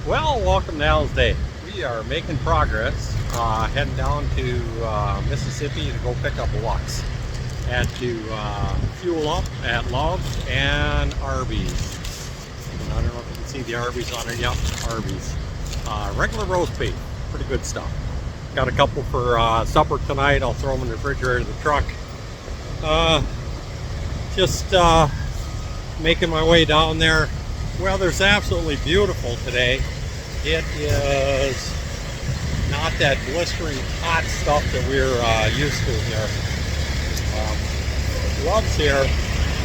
Well, welcome to Al's Day. We are making progress, heading down to Mississippi to go pick up Lux. Had to fuel up at Love's and Arby's. I don't know if you can see the Arby's on it. Yep, Arby's. Regular roast beef, pretty good stuff. Got a couple for supper tonight. I'll throw them in the refrigerator of the truck. Just making my way down there. Weather's absolutely beautiful today. It is not that blistering hot stuff that we're used to here. Love's here.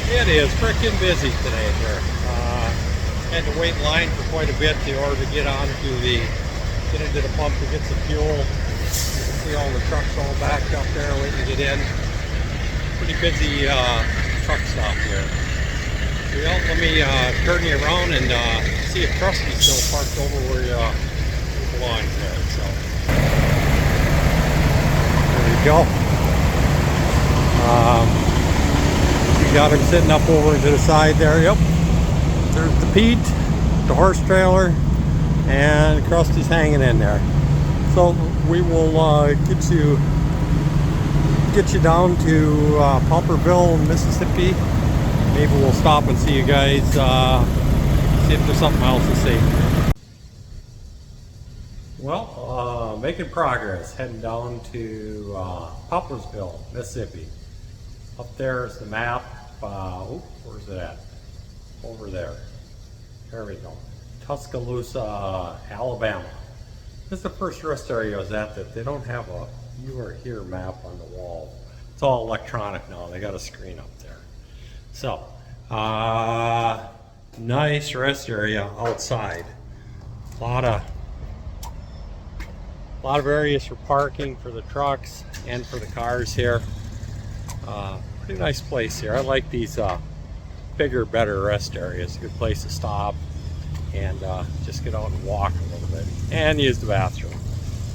It is freaking busy today here. Had to wait in line for quite a bit in order to get into the pump to get some fuel. You can see all the trucks all backed up there waiting to get in. Pretty busy truck stop here. Well, let me turn you around and see if Krusty's still parked over where you belong there. So there you go. You got him sitting up over to the side there. Yep. There's the Pete, the horse trailer, and Krusty's hanging in there. So we will get you down to Poplarville, Mississippi. Maybe we'll stop and see you guys, see if there's something else to see. Well, making progress, heading down to Poplarville, Mississippi. Up there is the map. Where's it at? Over there. There we go. Tuscaloosa, Alabama. This is the first rest area I was at that they don't have a "you are here" map on the wall. It's all electronic now. They got a screen up there. So, nice rest area outside. A lot of areas for parking for the trucks and for the cars here. Pretty nice place here. I like these bigger, better rest areas. A good place to stop and just get out and walk a little bit and use the bathroom.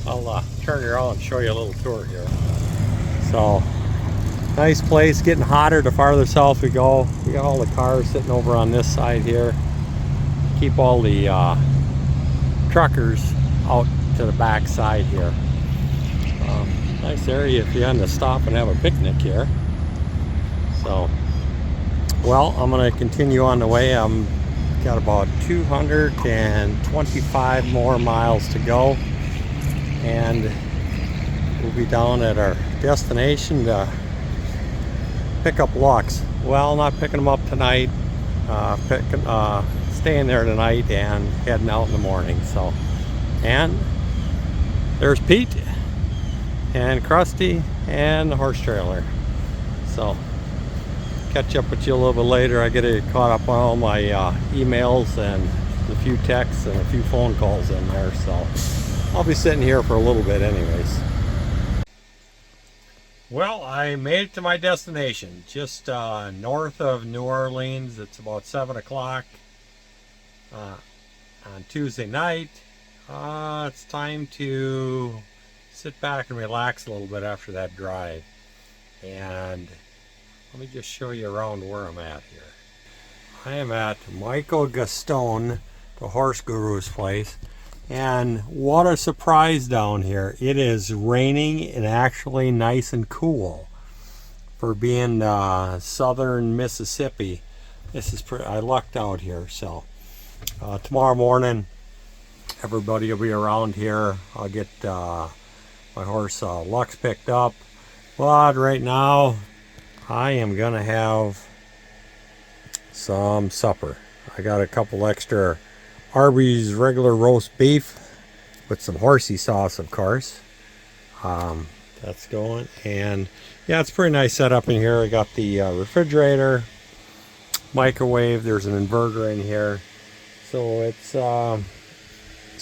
I'll turn you around and show you a little tour here. So, nice place, getting hotter the farther south we go. We got all the cars sitting over on this side here. Keep all the truckers out to the back side here. Nice area if you want to stop and have a picnic here. So, well, I'm going to continue on the way. I'm got about 225 more miles to go, and we'll be down at our destination to pick up Lux. Well, not picking them up tonight. Staying there tonight and heading out in the morning. So, and there's Pete and Krusty and the horse trailer. So, catch up with you a little bit later. I get caught up on all my emails and a few texts and a few phone calls in there. So, I'll be sitting here for a little bit anyways. Well, I made it to my destination, just north of New Orleans. It's about 7 o'clock on Tuesday night. It's time to sit back and relax a little bit after that drive. And let me just show you around where I'm at here. I am at Michael Gascon, the horse guru's place. And what a surprise down here. It is raining and actually nice and cool for being southern Mississippi. This is pretty, I lucked out here. So tomorrow morning everybody will be around here. I'll get my horse Lux picked up. But right now I am gonna have some supper. I got a couple extra Arby's regular roast beef with some horsey sauce, of course. That's going. And yeah, it's a pretty nice setup in here. I got the refrigerator, microwave. There's an inverter in here. So it's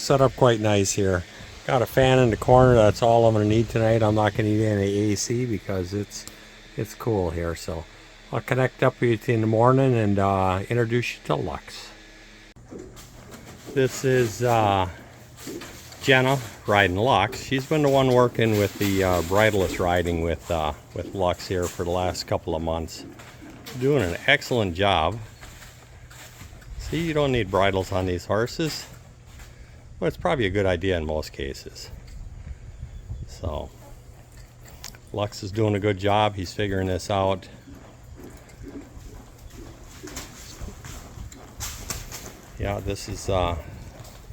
set up quite nice here. Got a fan in the corner. That's all I'm going to need tonight. I'm not going to need any AC because it's cool here. So I'll connect up with you in the morning and introduce you to Lux. This is Jenna riding Lux. She's been the one working with the bridleless riding with Lux here for the last couple of months. Doing an excellent job. See, you don't need bridles on these horses. well, it's probably a good idea in most cases. So Lux is doing a good job. He's figuring this out. Yeah, this is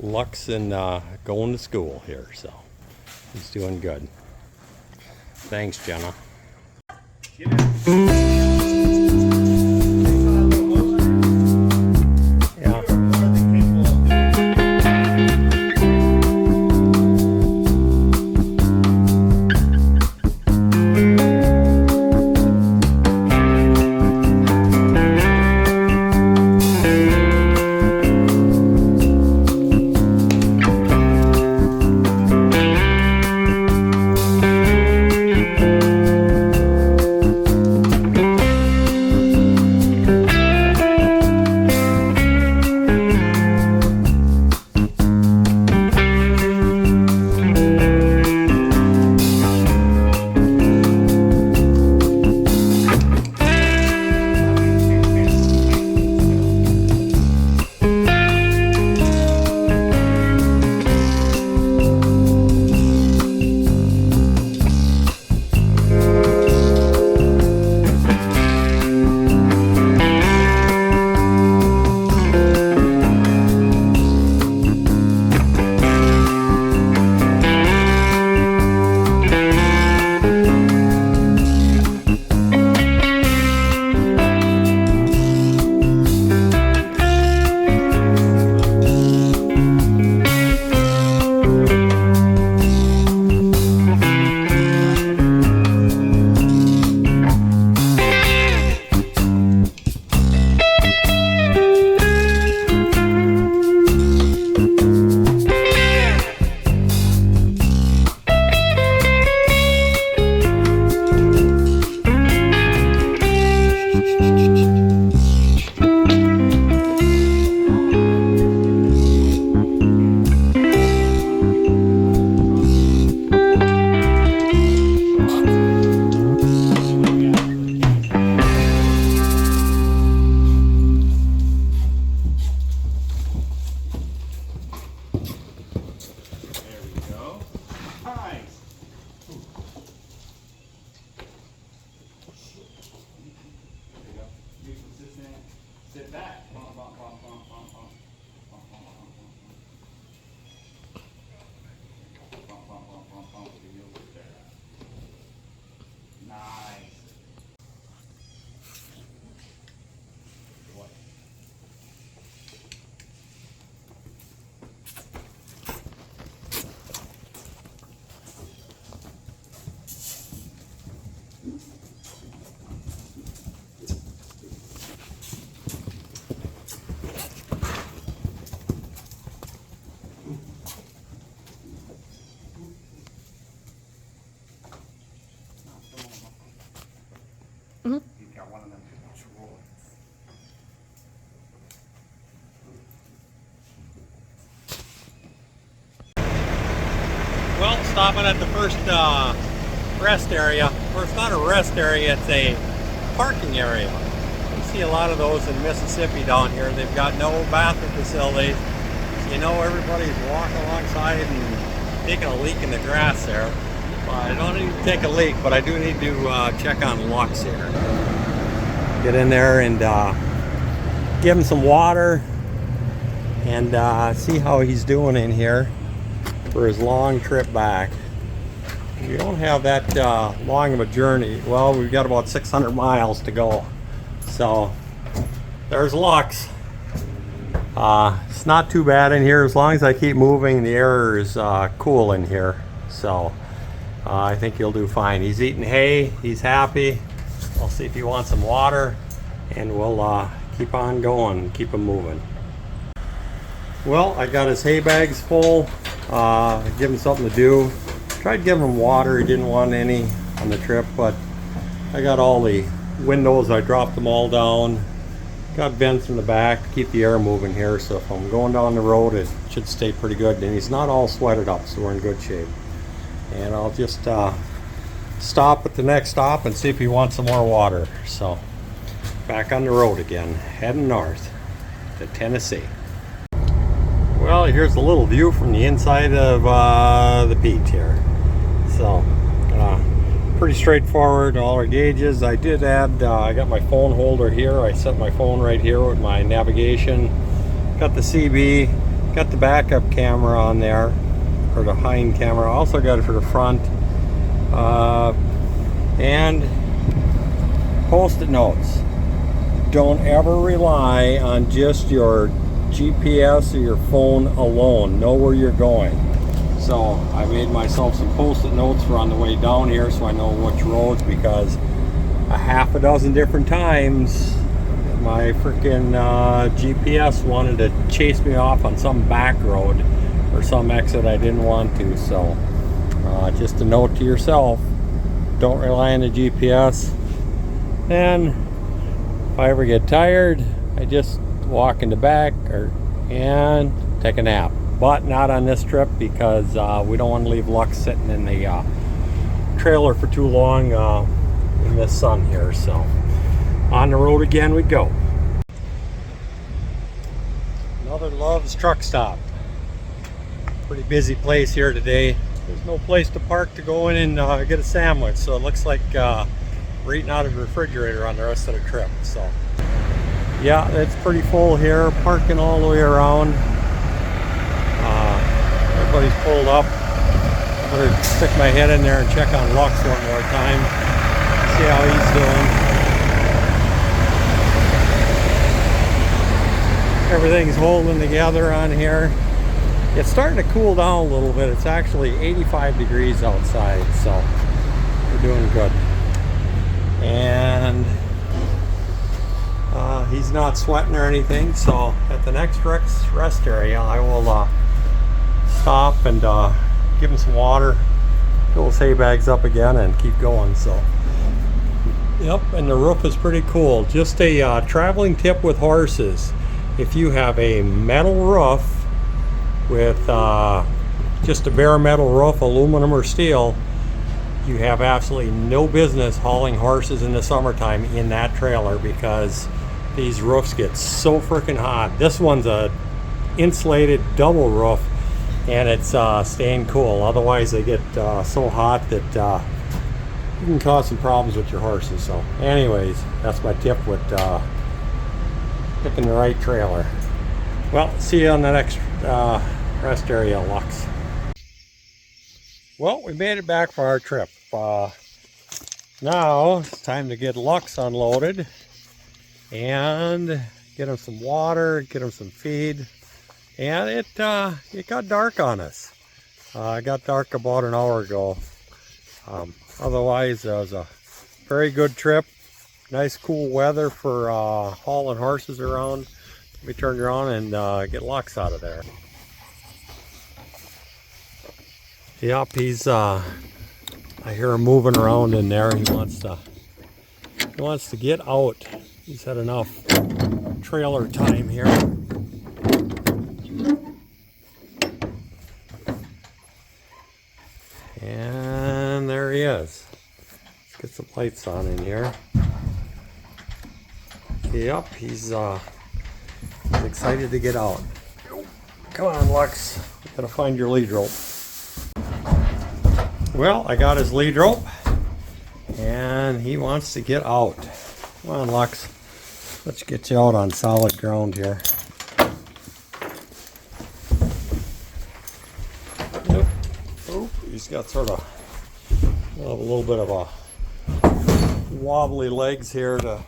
Lux and going to school here, so he's doing good. Thanks, Jenna. Well, stopping at the first rest area, or it's not a rest area, it's a parking area. You see a lot of those in Mississippi down here. They've got no bathroom facilities. So you know everybody's walking alongside and taking a leak in the grass there. I don't need to take a leak, but I do need to check on Lux here. Get in there and give him some water and see how he's doing in here for his long trip back. We don't have that long of a journey. Well, we've got about 600 miles to go. So there's Lux. It's not too bad in here as long as I keep moving. The air is cool in here, so I think he'll do fine. He's eating hay. He's happy. I'll see if he wants some water, and we'll keep on going, keep him moving. Well, I got his hay bags full. Give him something to do. Tried giving him water. He didn't want any on the trip, but I got all the windows. I dropped them all down. Got vents in the back to keep the air moving here, so if I'm going down the road, it should stay pretty good. And he's not all sweated up, so we're in good shape. And I'll just stop at the next stop and see if he wants some more water. So back on the road again, heading north to Tennessee. Well, here's a little view from the inside of the Pete here. So, pretty straightforward, all our gauges. I did add, I got my phone holder here. I set my phone right here with my navigation. Got the CB, got the backup camera on there, or the hind camera. Also got it for the front. And post-it notes. Don't ever rely on just your GPS or your phone alone. Know where you're going. So I made myself some post-it notes for on the way down here so I know which roads, because a half a dozen different times my freaking GPS wanted to chase me off on some back road or some exit I didn't want to. So just a note to yourself, don't rely on the GPS. And if I ever get tired, I just walk in the back and take a nap. But not on this trip, because we don't want to leave Lux sitting in the trailer for too long in this sun here. So on the road again we go. Another Love's truck stop. Pretty busy place here today. There's no place to park to go in and get a sandwich, so it looks like we're eating out of the refrigerator on the rest of the trip. So yeah, it's pretty full here, parking all the way around. Everybody's pulled up. I better stick my head in there and check on Lux one more time, see how he's doing. Everything's holding together on here. It's starting to cool down a little bit. It's actually 85 degrees outside, so we're doing good. And he's not sweating or anything, so at the next rest area I will stop and give him some water, fill his hay bags up again, and keep going. So yep, and the roof is pretty cool. Just a traveling tip with horses: if you have a metal roof with just a bare metal roof, aluminum or steel, you have absolutely no business hauling horses in the summertime in that trailer, because these roofs get so freaking hot. This one's a insulated double roof, and it's staying cool. Otherwise they get so hot that you can cause some problems with your horses. So anyways, that's my tip with picking the right trailer. Well, see you on the next rest area, Lux. Well, we made it back for our trip. Now it's time to get Lux unloaded and get him some water, get him some feed. And it got dark on us. It got dark about an hour ago. Otherwise, it was a very good trip. Nice cool weather for hauling horses around. We turn around and get Lux out of there. Yep, he's I hear him moving around in there. He wants to get out. He's had enough trailer time here. And there he is. Let's get some lights on in here. Yep, he's excited to get out. Come on, Lux. You gotta find your lead rope. Well, I got his lead rope, and he wants to get out. Come on, Lux. Let's get you out on solid ground here. Yep. Oh, he's got sort of a little bit of a wobbly legs here. Come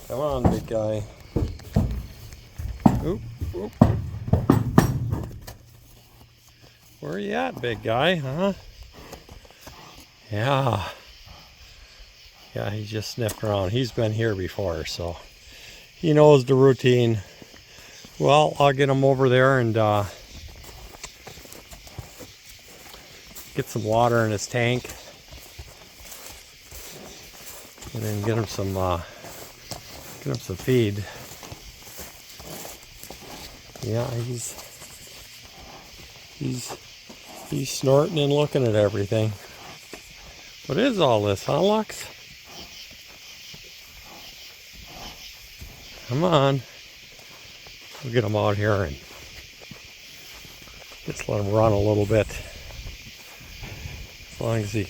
on, big guy. Oop, oop. Where are you at, big guy, huh? Yeah, he's just sniffing around. He's been here before, so he knows the routine. Well, I'll get him over there and get some water in his tank, and then get him some feed. Yeah, he's snorting and looking at everything. What is all this, huh, Lux? Come on. We'll get him out here and Just let him run a little bit. As long as he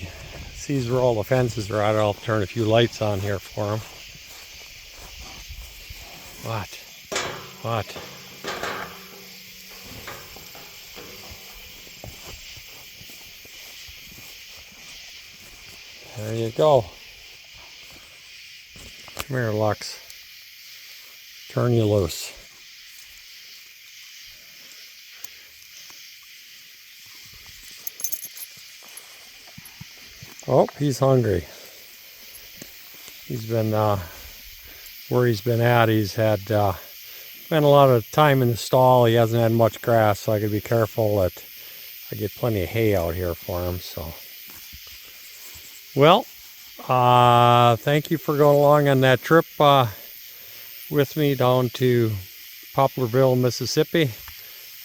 sees where all the fences are at, I'll turn a few lights on here for him. What? There you go. Come here, Lux. Turn you loose. Oh, he's hungry. He's been, where he's been at, he's had, spent a lot of time in the stall. He hasn't had much grass, so I gotta be careful that I get plenty of hay out here for him, so. Well, thank you for going along on that trip with me down to Poplarville, Mississippi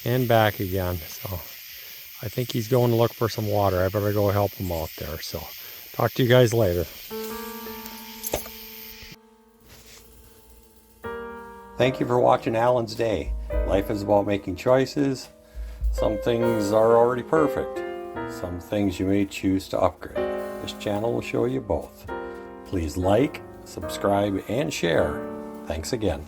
and back again. So I think he's going to look for some water. I better go help him out there. So talk to you guys later. Thank you for watching Alan's Day. Life is about making choices. Some things are already perfect. Some things you may choose to upgrade. This channel will show you both. Please like, subscribe, and share. Thanks again.